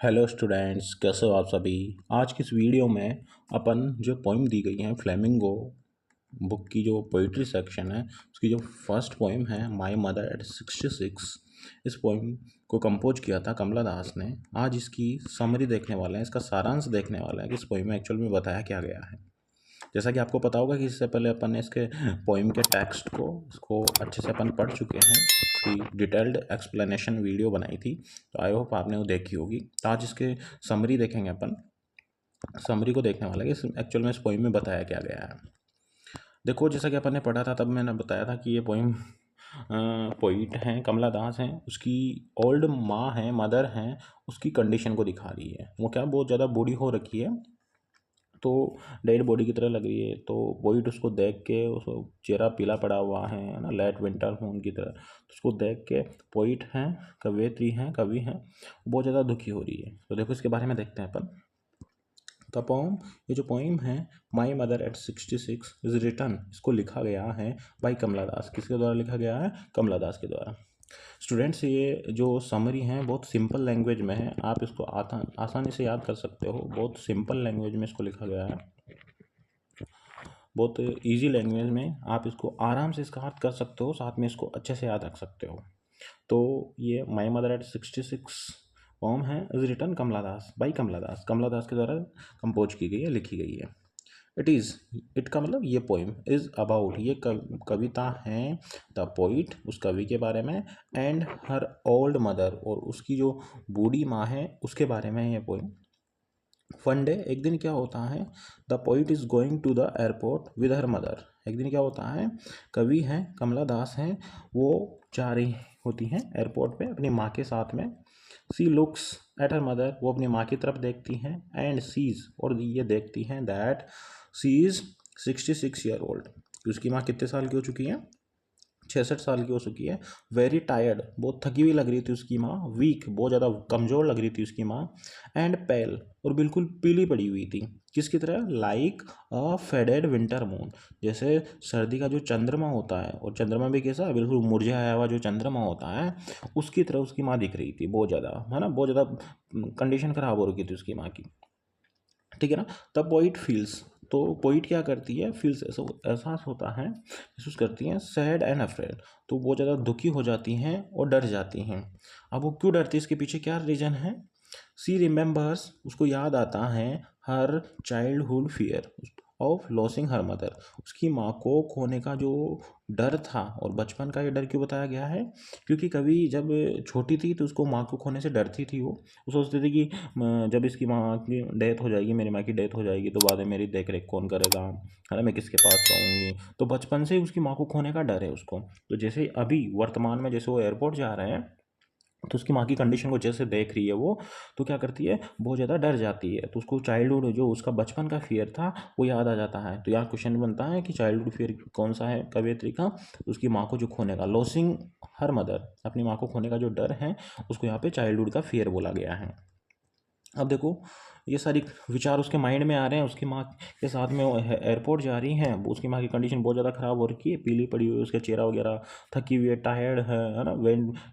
Hello students, कैसे हो आप सभी। आज की इस वीडियो में अपन जो पोइम दी गई है फ्लेमिंगो बुक की जो पोइट्री सेक्शन है उसकी जो फर्स्ट पोइम है माय मदर एट 66, इस पोइम को कंपोज किया था कमला दास ने। आज इसकी समरी देखने वाले हैं, इसका सारांश देखने वाले हैं कि इस पोइम में एक्चुअल में बताया क्या गया है। जैसा कि आपको पता होगा कि इससे पहले अपन ने इसके पोइम के टेक्स्ट को इसको अच्छे से अपन पढ़ चुके हैं, इसकी डिटेल्ड एक्सप्लेनेशन वीडियो बनाई थी, तो आई होप आपने वो देखी होगी। तो आज इसके समरी देखेंगे अपन। समरी को देखने वाला है कि एक्चुअल में इस पोइम में बताया क्या गया है। देखो, जैसा कि अपन ने पढ़ा था तब मैंने बताया था कि ये पोइम पोइट हैं कमला दास हैं, उसकी ओल्ड माँ हैं, मदर हैं, उसकी कंडीशन को दिखा रही है। वो क्या बहुत ज़्यादा बूढ़ी हो रखी है, तो डेड बॉडी की तरह लग रही है। तो पोइट उसको देख के, उसको चेहरा पीला पड़ा हुआ है ना, लेट विंटर मून की तरह। तो उसको देख के पोइट हैं, कवयित्री हैं, कवि हैं, बहुत ज़्यादा दुखी हो रही है। तो देखो इसके बारे में देखते हैं अपन। द पोम, ये जो पोइम है my mother at 66 is written, इसको लिखा गया है बाई कमला दास। किसके द्वारा लिखा गया है? कमला दास के द्वारा। स्टूडेंट्स, ये जो समरी है बहुत सिंपल लैंग्वेज में है, आप इसको आसानी से याद कर सकते हो। बहुत सिंपल लैंग्वेज में इसको लिखा गया है, बहुत इजी लैंग्वेज में आप इसको आराम से इसका अर्थ कर सकते हो, साथ में इसको अच्छे से याद रख सकते हो। तो ये माई मदर एट 66 पोम है, is written Kamala Das by Kamala Das, Kamala Das के द्वारा कंपोज की गई है, लिखी गई है। इट का मतलब ये पोइम इज अबाउट, ये कविता है द पोइट, उस कवि के बारे में, एंड हर ओल्ड मदर, और उसकी जो बूढ़ी माँ है उसके बारे में ये पोइम। वन डे, एक दिन क्या होता है, the poet is going to the airport with her mother. एक दिन क्या होता है, कवि हैं कमला दास हैं, वो जा रही होती हैं एयरपोर्ट पे अपनी माँ के साथ में। सी लुक्स एट हर मदर, वो अपनी माँ की तरफ देखती हैं, एंड सीज, और ये देखती हैं that she is 66 year old, उसकी माँ कितने साल की हो चुकी है? 66 साल की हो चुकी है। वेरी टायर्ड, बहुत थकी हुई लग रही थी उसकी माँ। वीक, बहुत ज़्यादा कमज़ोर लग रही थी उसकी माँ। एंड पेल, और बिल्कुल पीली पड़ी हुई थी। किसकी तरह? लाइक अ फेडेड विंटर मून, जैसे सर्दी का जो चंद्रमा होता है, और चंद्रमा भी कैसा, बिल्कुल मुरझाया हुआ जो चंद्रमा होता है, उसकी तरह उसकी माँ दिख रही थी, बहुत ज़्यादा, है ना, बहुत ज़्यादा कंडीशन ख़राब हो रखी थी उसकी माँ की। ठीक है ना। द पोइट फील्स, तो पोइट क्या करती है? फील्स, एहसास होता है, महसूस करती हैं, सैड एंड अफ्रेड, तो वो ज़्यादा दुखी हो जाती हैं और डर जाती हैं। अब वो क्यों डरती है, इसके पीछे क्या रीज़न है? सी रिमेंबर्स, उसको याद आता है, her childhood fear of losing her mother, उसकी माँ को खोने का जो डर था। और बचपन का ये डर क्यों बताया गया है? क्योंकि कभी जब छोटी थी तो उसको माँ को खोने से डरती थी। वो सोचती थी कि जब इसकी माँ की डेथ हो जाएगी, मेरी माँ की डेथ हो जाएगी, तो बाद में मेरी देख रेख कौन करेगा, है ना, मैं किसके पास रहूँगी। तो बचपन से ही उसकी माँ को खोने का डर है उसको। तो जैसे अभी वर्तमान में जैसे वो एयरपोर्ट जा रहे हैं, तो उसकी माँ की कंडीशन को जैसे देख रही है वो, तो क्या करती है, बहुत ज़्यादा डर जाती है। तो उसको चाइल्डहुड जो उसका बचपन का फियर था वो याद आ जाता है। तो यहाँ क्वेश्चन बनता है कि चाइल्डहुड फियर कौन सा है कवयित्री का? उसकी माँ को जो खोने का, लॉसिंग हर मदर, अपनी माँ को खोने का जो डर है, उसको यहाँ पे चाइल्डहुड का फियर बोला गया है। अब देखो, ये सारी विचार उसके माइंड में आ रहे हैं। उसकी माँ के साथ में वो एयरपोर्ट जा रही हैं, उसकी माँ की कंडीशन बहुत ज़्यादा ख़राब हो रखी है, पीली पड़ी हुई है, उसका चेहरा वगैरह, थकी हुई है, टायर्ड है ना,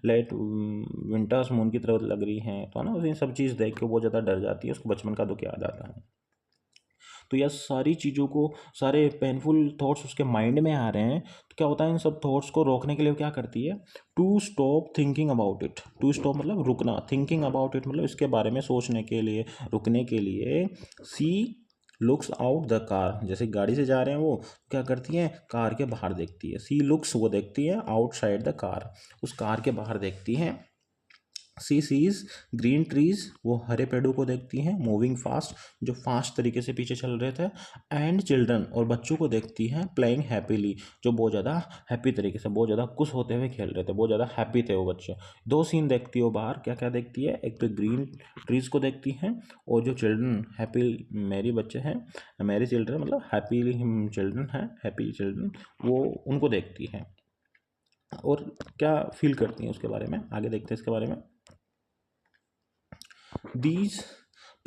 लेट विंटर्स मून की तरह लग रही हैं। तो है ना, उसे सब चीज़ देख के बहुत ज़्यादा डर जाती है, उसको बचपन का दुख याद आता है। तो यह सारी चीज़ों को, सारे पेनफुल थॉट्स उसके माइंड में आ रहे हैं। तो क्या होता है, इन सब थॉट्स को रोकने के लिए क्या करती है? To stop thinking about it. To stop मतलब रुकना, थिंकिंग अबाउट इट मतलब इसके बारे में सोचने के लिए, रुकने के लिए। सी लुक्स आउट द कार, जैसे गाड़ी से जा रहे हैं वो, क्या करती है, कार के बाहर देखती है। सी लुक्स, वो देखती है, आउटसाइड द कार, उस कार के बाहर देखती है। सी सीज ग्रीन ट्रीज, वो हरे पेड़ों को देखती हैं, मूविंग फास्ट, जो फास्ट तरीके से पीछे चल रहे थे। एंड चिल्ड्रन, और बच्चों को देखती हैं, प्लेइंग हैप्पीली, जो बहुत ज़्यादा हैप्पी तरीके से, बहुत ज़्यादा खुश होते हुए खेल रहे थे, बहुत ज़्यादा हैप्पी थे वो बच्चे। दो सीन देखती है वो बाहर, क्या क्या देखती है? एक तो ग्रीन ट्रीज को देखती हैं, और जो चिल्ड्रन हैप्पी मैरी बच्चे हैं, मैरी चिल्ड्रन मतलब हैप्पी चिल्ड्रन हैं, हैप्पी चिल्ड्रन, वो उनको देखती हैं। और क्या फील करती हैं उसके बारे में आगे देखते हैं इसके बारे में। These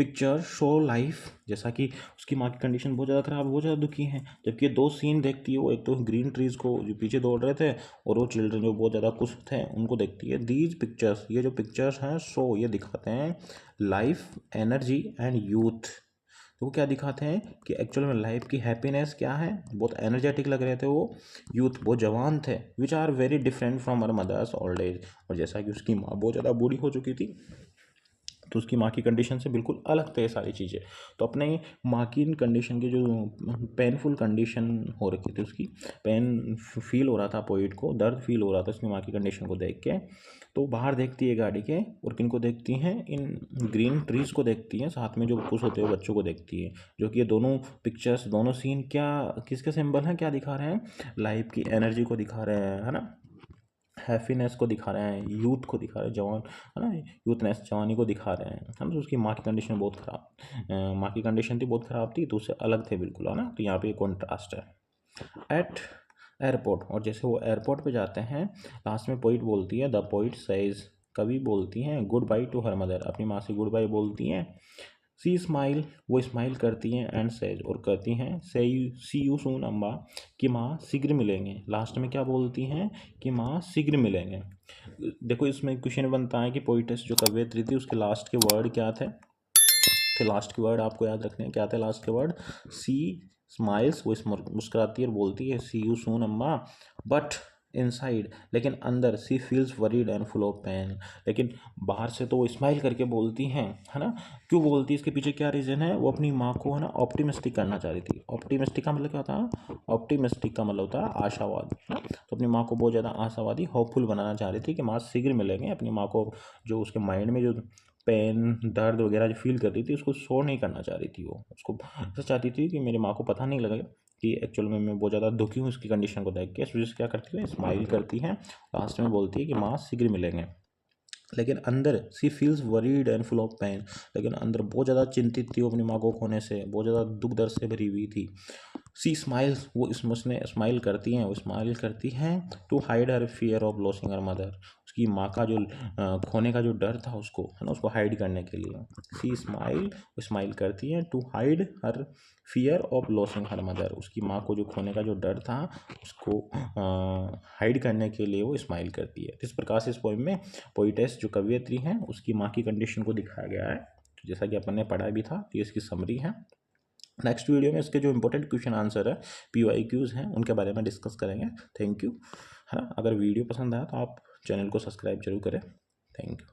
पिक्चर शो लाइफ, जैसा कि उसकी माँ की कंडीशन बहुत ज़्यादा ख़राब, बहुत ज़्यादा दुखी है, जबकि ये दो सीन देखती है वो, एक तो ग्रीन ट्रीज़ को जो पीछे दौड़ रहे थे और वो चिल्ड्रन जो बहुत ज़्यादा खुश थे उनको देखती है। दीज पिक्चर्स, ये जो पिक्चर्स हैं शो, ये दिखाते हैं लाइफ, एनर्जी एंड यूथ। तो वो क्या दिखाते हैं कि एक्चुअल में लाइफ की हैप्पीनेस क्या है, बहुत एनर्जेटिक लग रहे थे वो, यूथ बहुत जवान थे, which are very different from our mothers old age. और जैसा कि उसकी माँ बहुत ज़्यादा बूढ़ी हो चुकी थी तो उसकी माँ की कंडीशन से बिल्कुल अलग थे ये सारी चीज़ें। तो अपने माँ की कंडीशन की जो पेनफुल कंडीशन हो रखी थी, उसकी पेन फील हो रहा था पोइट को, दर्द फील हो रहा था उसकी माँ की कंडीशन को देख के। तो बाहर देखती है गाड़ी के, और किन को देखती हैं, इन ग्रीन ट्रीज़ को देखती हैं, साथ में जो खुश होते हुए बच्चों को देखती है। जो कि ये दोनों पिक्चर्स, दोनों सीन क्या किसके सिंबल हैं, क्या दिखा रहे हैं, लाइफ की एनर्जी को दिखा रहे हैं, है ना, हैप्पीनेस को दिखा रहे हैं, यूथ को दिखा रहे हैं, जवान, है ना, यूथनेस, जवानी को दिखा रहे हैं, है ना। तो उसकी माँ की कंडीशन बहुत ख़राब, माँ की कंडीशन थी बहुत ख़राब थी, तो उससे अलग थे बिल्कुल, है ना। तो यहाँ पे एक कॉन्ट्रास्ट है। एट एयरपोर्ट, और जैसे वो एयरपोर्ट पे जाते हैं, लास्ट में पोइट बोलती है, द पोइट सेज, कवि बोलती हैं goodbye to her mother, अपनी माँ से गुड बाई बोलती हैं। सी स्माइल, वो स्माइल करती हैं, एंड सेज, और कहती हैं सी यू सून अम्बा, कि माँ शीघ्र मिलेंगे। लास्ट में क्या बोलती हैं कि माँ शीघ्र मिलेंगे। देखो इसमें क्वेश्चन बनता है कि पोइटेस जो कवयित्री थी उसके लास्ट के वर्ड क्या थे, तो लास्ट के वर्ड आपको याद रखने हैं, क्या थे लास्ट के वर्ड, सी स्माइल्स, वो मुस्कुराती है और बोलती है सी यू सून अम्मा, बट इनसाइड, लेकिन अंदर she feels worried and full of pain. लेकिन बाहर से तो वो स्माइल करके बोलती हैं, है ना। क्यों बोलती है, इसके पीछे क्या रीज़न है, वो अपनी माँ को, है ना, ऑप्टिमिस्टिक करना चाह रही थी। ऑप्टिमिस्टिक का मतलब क्या होता है, ऑप्टिमिस्टिक का मतलब होता है आशावादी, है ना। तो अपनी माँ को बहुत ज़्यादा आशावादी, होपफुल बनाना चाह रही थी कि माँ शीघ्र मिलेंगे। अपनी माँ को जो उसके माइंड में जो पेन, दर्द वगैरह जो फील कर रही थी उसको शो नहीं करना चाह रही थी, वो उसको ऐसा चाहती थी कि मेरी माँ को पता नहीं लगे कि एक्चुअल में मैं बहुत ज़्यादा दुखी हूँ उसकी कंडीशन को देख के। इस वजह से क्या करती है, स्माइल करती हैं, लास्ट में बोलती है कि माँ शीघ्र मिलेंगे। लेकिन अंदर she feels worried and full of pain, लेकिन अंदर बहुत ज़्यादा चिंतित थी वो अपनी माँ को खोने से, बहुत ज़्यादा दुख दर्द से भरी हुई थी। सी स्माइल्स, वो इसमें स्माइल करती हैं, वो स्माइल करती हैं to hide her fear of losing her mother, उसकी माँ का जो खोने का जो डर था उसको, है ना, उसको हाइड करने के लिए। सी स्माइल, वो स्माइल करती हैं to hide her fear of losing her mother, उसकी माँ को जो खोने का जो डर था उसको हाइड करने के लिए वो स्माइल करती है। इस प्रकार से इस पोइम में पोइटेस जो कवयित्री हैं उसकी माँ की कंडीशन को दिखाया गया है, जैसा कि अपन ने पढ़ा भी था। तो ये इसकी समरी है। नेक्स्ट वीडियो में इसके जो इंपॉर्टेंट क्वेश्चन आंसर है, PYQs हैं, उनके बारे में डिस्कस करेंगे। थैंक यू, है ना। अगर वीडियो पसंद आया तो आप चैनल को सब्सक्राइब जरूर करें। Thank you.